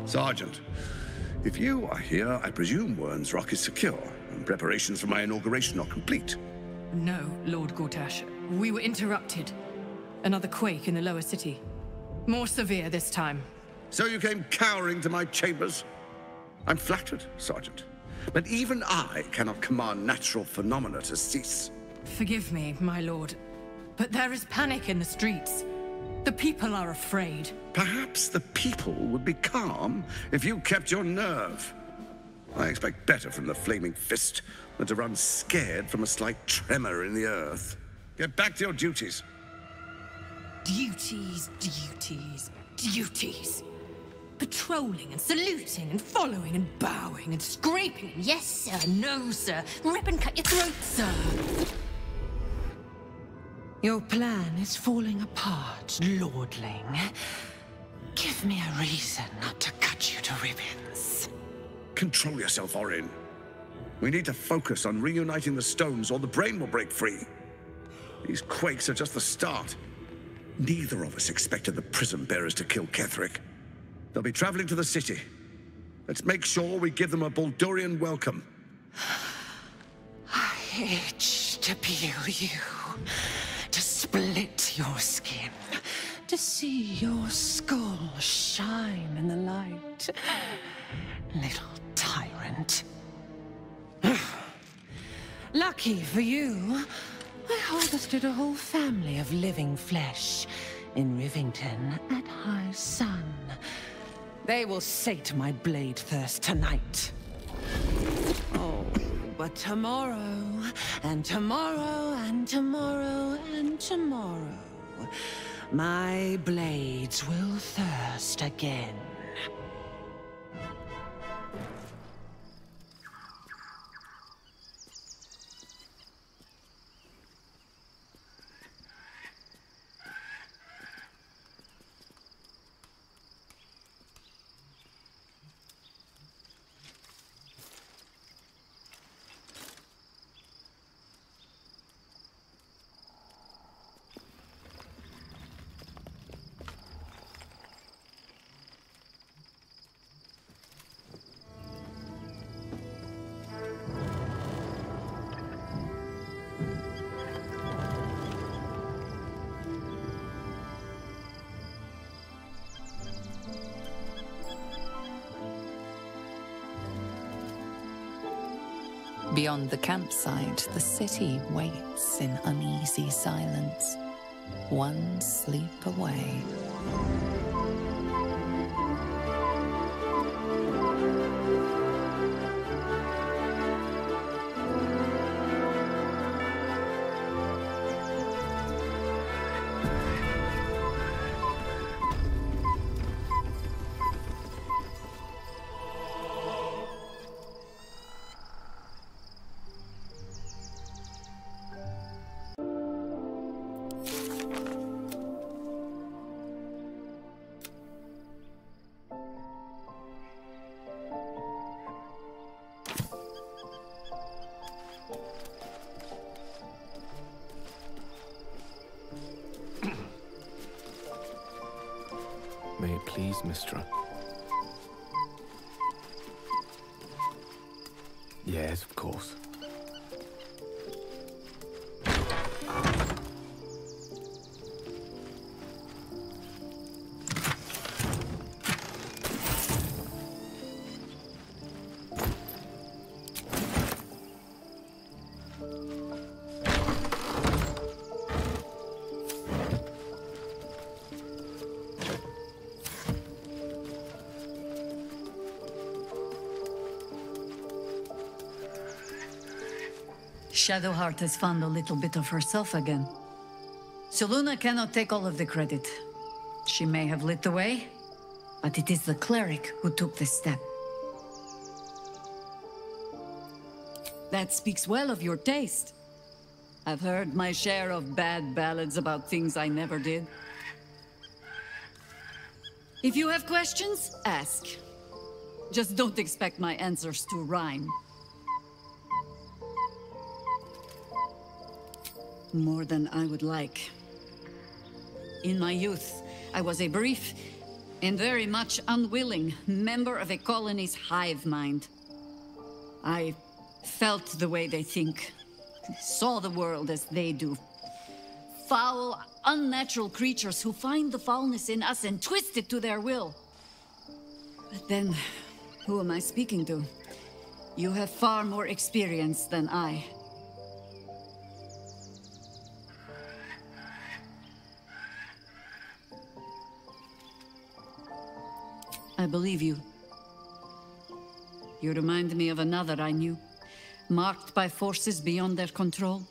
Sergeant, if you are here, I presume Wern's Rock is secure, and preparations for my inauguration are complete. No, Lord Gortash. We were interrupted. Another quake in the lower city. More severe this time. So you came cowering to my chambers? I'm flattered, Sergeant. But even I cannot command natural phenomena to cease. Forgive me, my lord, but there is panic in the streets. The people are afraid. Perhaps the people would be calm if you kept your nerve. I expect better from the flaming fist than to run scared from a slight tremor in the earth. Get back to your duties. Duties, duties, duties. Patrolling and saluting and following and bowing and scraping and yes sir, no sir, rip and cut your throat, sir. Your plan is falling apart, lordling. Give me a reason not to cut you to ribbons. Control yourself, Orin. We need to focus on reuniting the stones or the brain will break free. These quakes are just the start. Neither of us expected the prism bearers to kill Ketheric. They'll be traveling to the city. Let's make sure we give them a Baldurian welcome. I itch to peel you, to split your skin, to see your skull shine in the light. Little tyrant. Lucky for you, I harvested a whole family of living flesh in Rivington at high sun. They will sate my blade thirst tonight. Oh, but tomorrow, and tomorrow, and tomorrow, and tomorrow, my blades will thirst again. Beyond the campsite, the city waits in uneasy silence, one sleep away. May it please, Mistra? Yes, of course. Shadowheart has found a little bit of herself again. Selûne cannot take all of the credit. She may have lit the way, but it is the cleric who took this step. That speaks well of your taste. I've heard my share of bad ballads about things I never did. If you have questions, ask. Just don't expect my answers to rhyme. More than I would like. In my youth, I was a brief, and very much unwilling member of a colony's hive mind. I felt the way they think, saw the world as they do. Foul, unnatural creatures who find the foulness in us and twist it to their will. But then, who am I speaking to? You have far more experience than I. I believe you. You remind me of another I knew, marked by forces beyond their control.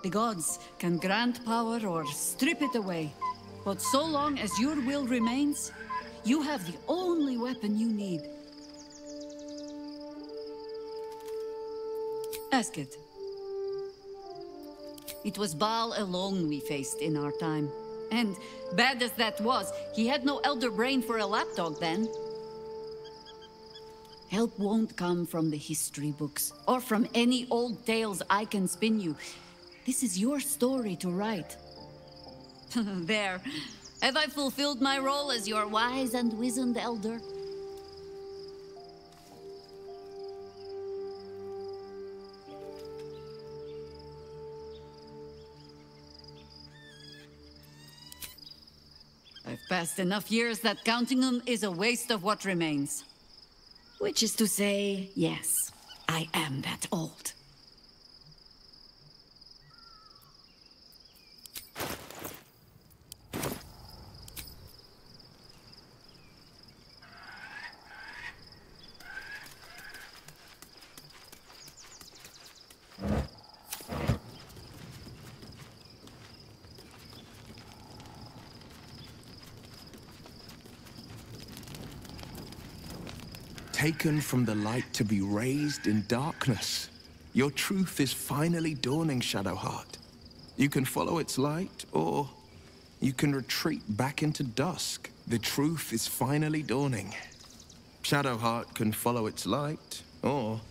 The gods can grant power or strip it away, but so long as your will remains, you have the only weapon you need. Ask it. It was Baal alone we faced in our time. And, bad as that was, he had no elder brain for a lapdog then. Help won't come from the history books, or from any old tales I can spin you. This is your story to write. There. Have I fulfilled my role as your wise and wizened elder? I've passed enough years that counting them is a waste of what remains. Which is to say, yes, I am that old. Taken from the light to be raised in darkness. Your truth is finally dawning, Shadowheart. You can follow its light, or you can retreat back into dusk. The truth is finally dawning. Shadowheart can follow its light, or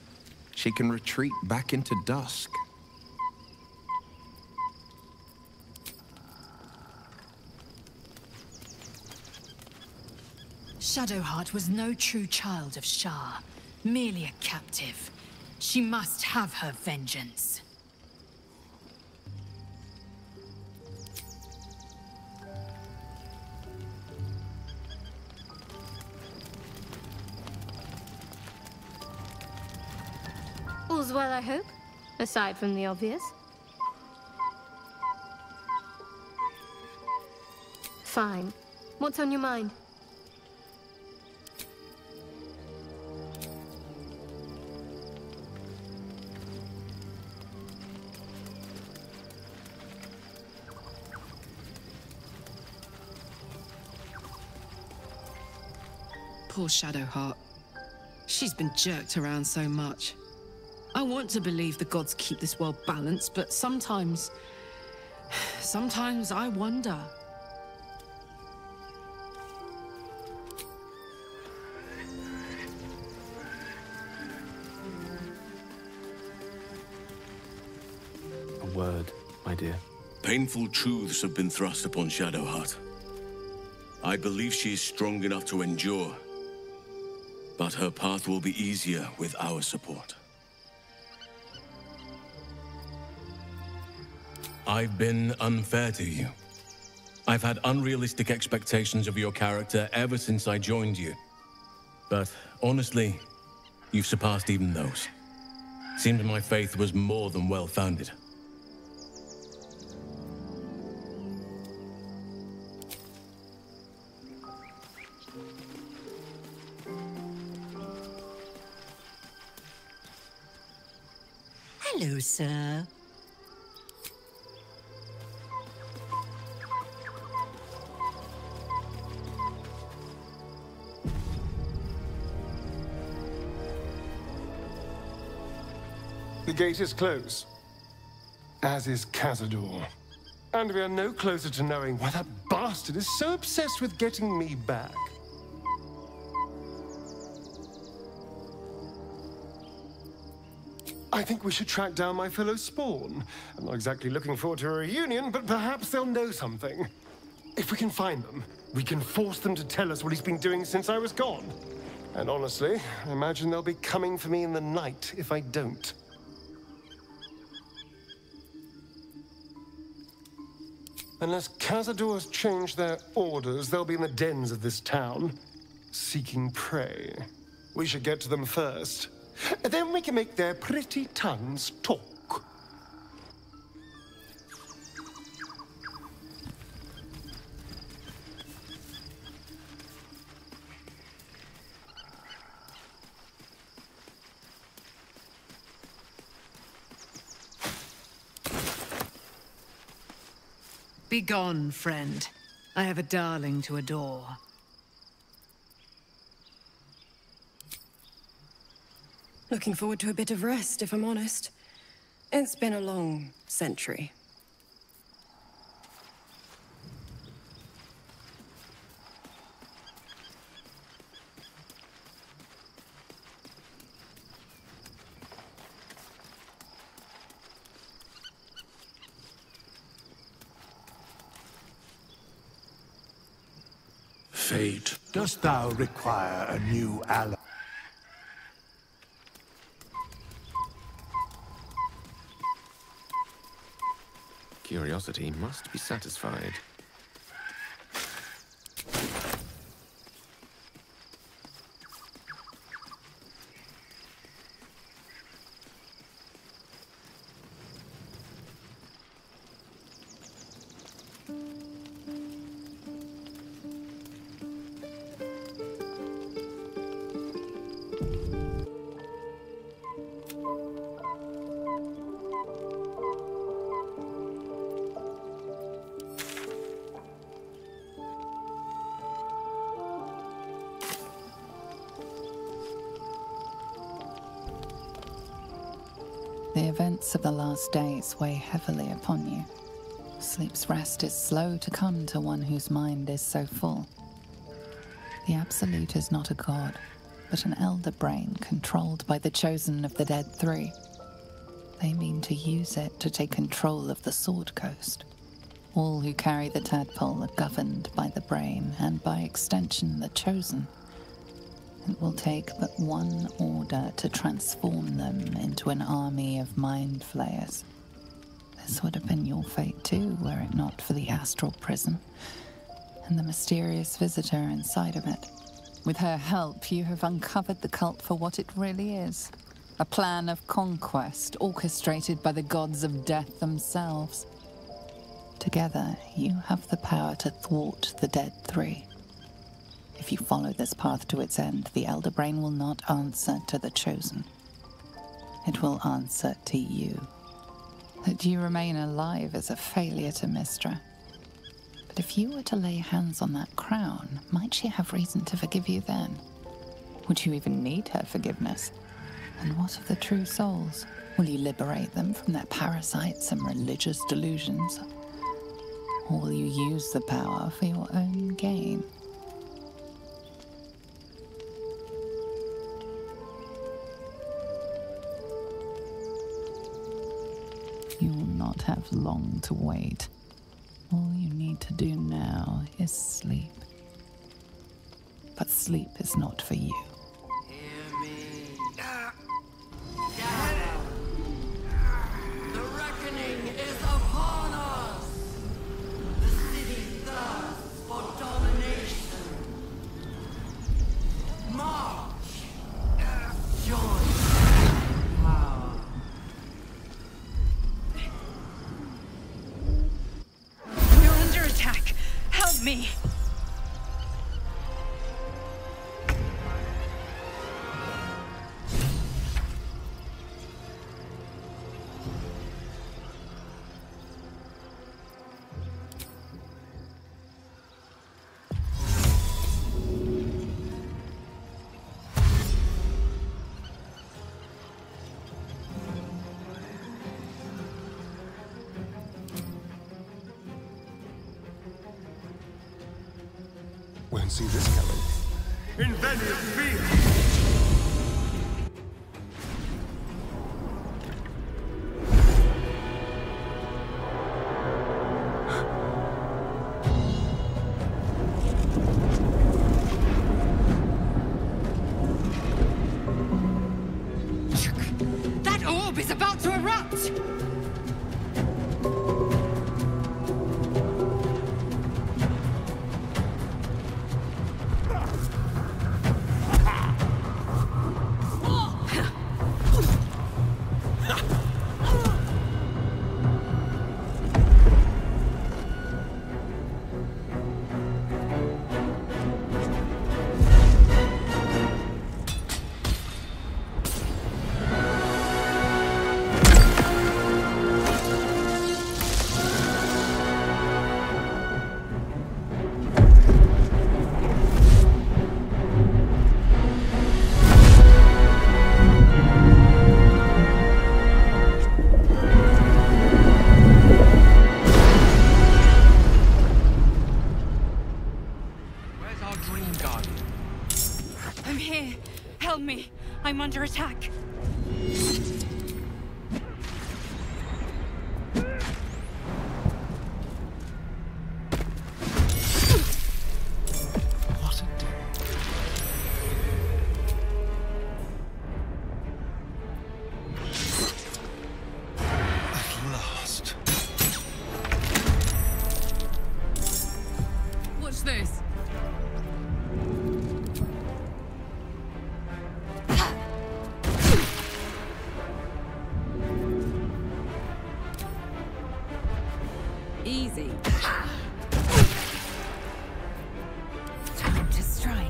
she can retreat back into dusk. Shadowheart was no true child of Shah, merely a captive. She must have her vengeance. All's well, I hope, aside from the obvious. Fine. What's on your mind? Poor Shadowheart. She's been jerked around so much. I want to believe the gods keep this world balanced, but sometimes I wonder. A word, my dear. Painful truths have been thrust upon Shadowheart. I believe she is strong enough to endure, but her path will be easier with our support. I've been unfair to you. I've had unrealistic expectations of your character ever since I joined you. But honestly, you've surpassed even those. Seemed my faith was more than well-founded. Hello, sir. The gate is closed, as is Cazador. And we are no closer to knowing why that bastard is so obsessed with getting me back. I think we should track down my fellow Spawn. I'm not exactly looking forward to a reunion, but perhaps they'll know something. If we can find them, we can force them to tell us what he's been doing since I was gone. And honestly, I imagine they'll be coming for me in the night if I don't. Unless Cazador has changed their orders, they'll be in the dens of this town, seeking prey. We should get to them first. Then we can make their pretty tongues talk. Begone, friend. I have a darling to adore. Looking forward to a bit of rest, if I'm honest. It's been a long century. Fate, dost thou require a new ally? Curiosity must be satisfied. The events of the last days weigh heavily upon you. Sleep's rest is slow to come to one whose mind is so full. The Absolute is not a god, but an elder brain controlled by the Chosen of the Dead Three. They mean to use it to take control of the Sword Coast. All who carry the tadpole are governed by the brain, and by extension the Chosen. It will take but one order to transform them into an army of mind flayers. This would have been your fate too, were it not for the astral prison and the mysterious visitor inside of it. With her help, you have uncovered the cult for what it really is. A plan of conquest orchestrated by the gods of death themselves. Together, you have the power to thwart the Dead Three. If you follow this path to its end, the Elder Brain will not answer to the Chosen. It will answer to you. That you remain alive is a failure to Mystra. But if you were to lay hands on that crown, might she have reason to forgive you then? Would you even need her forgiveness? And what of the true souls? Will you liberate them from their parasites and religious delusions? Or will you use the power for your own gain? You will not have long to wait. All you need to do now is sleep. But sleep is not for you. Hear me. The reckoning is upon us. The city thirsts for domination. March. Join. Power. You're under attack. Help me. Won't see this coming. Invenium field! here. Help me. I'm under attack. What's this? Easy. Time to strike.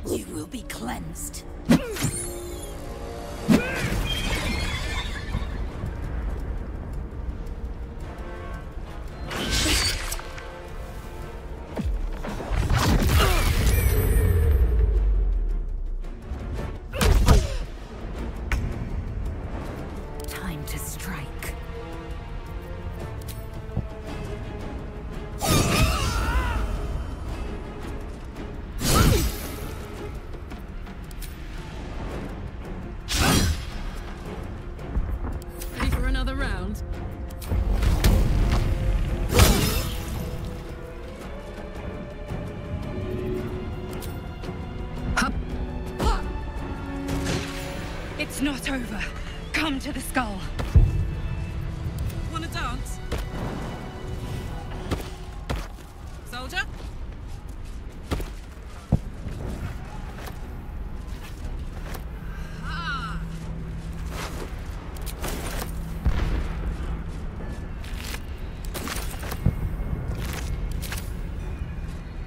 You will be cleansed. Time to strike. Ready for another round? It's not over. Come to the skull. Wanna dance? Soldier? Ah.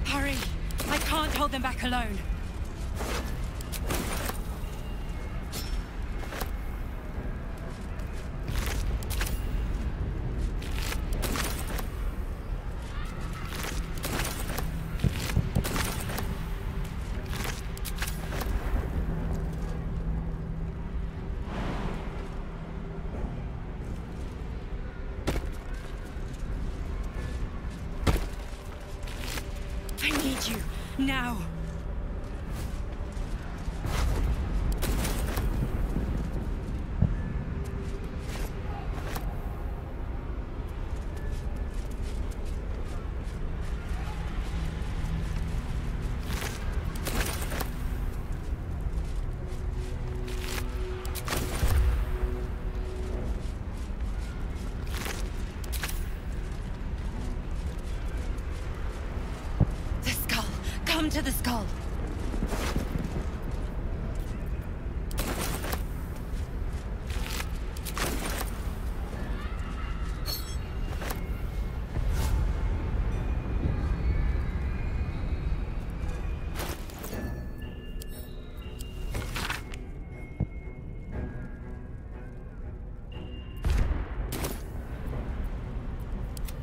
Hurry! I can't hold them back alone. I need you, now! The skull! Come to the skull!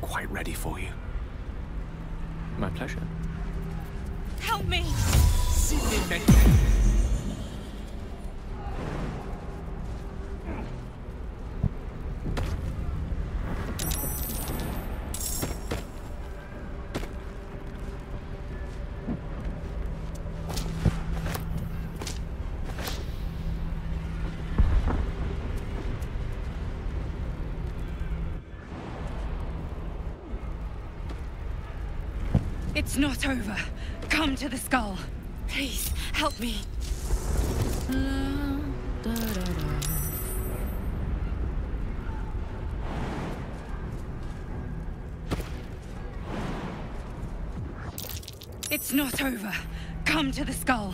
Quite ready for you. My pleasure. Help me! It's not over. Come to the skull. Please, help me. It's not over. Come to the skull.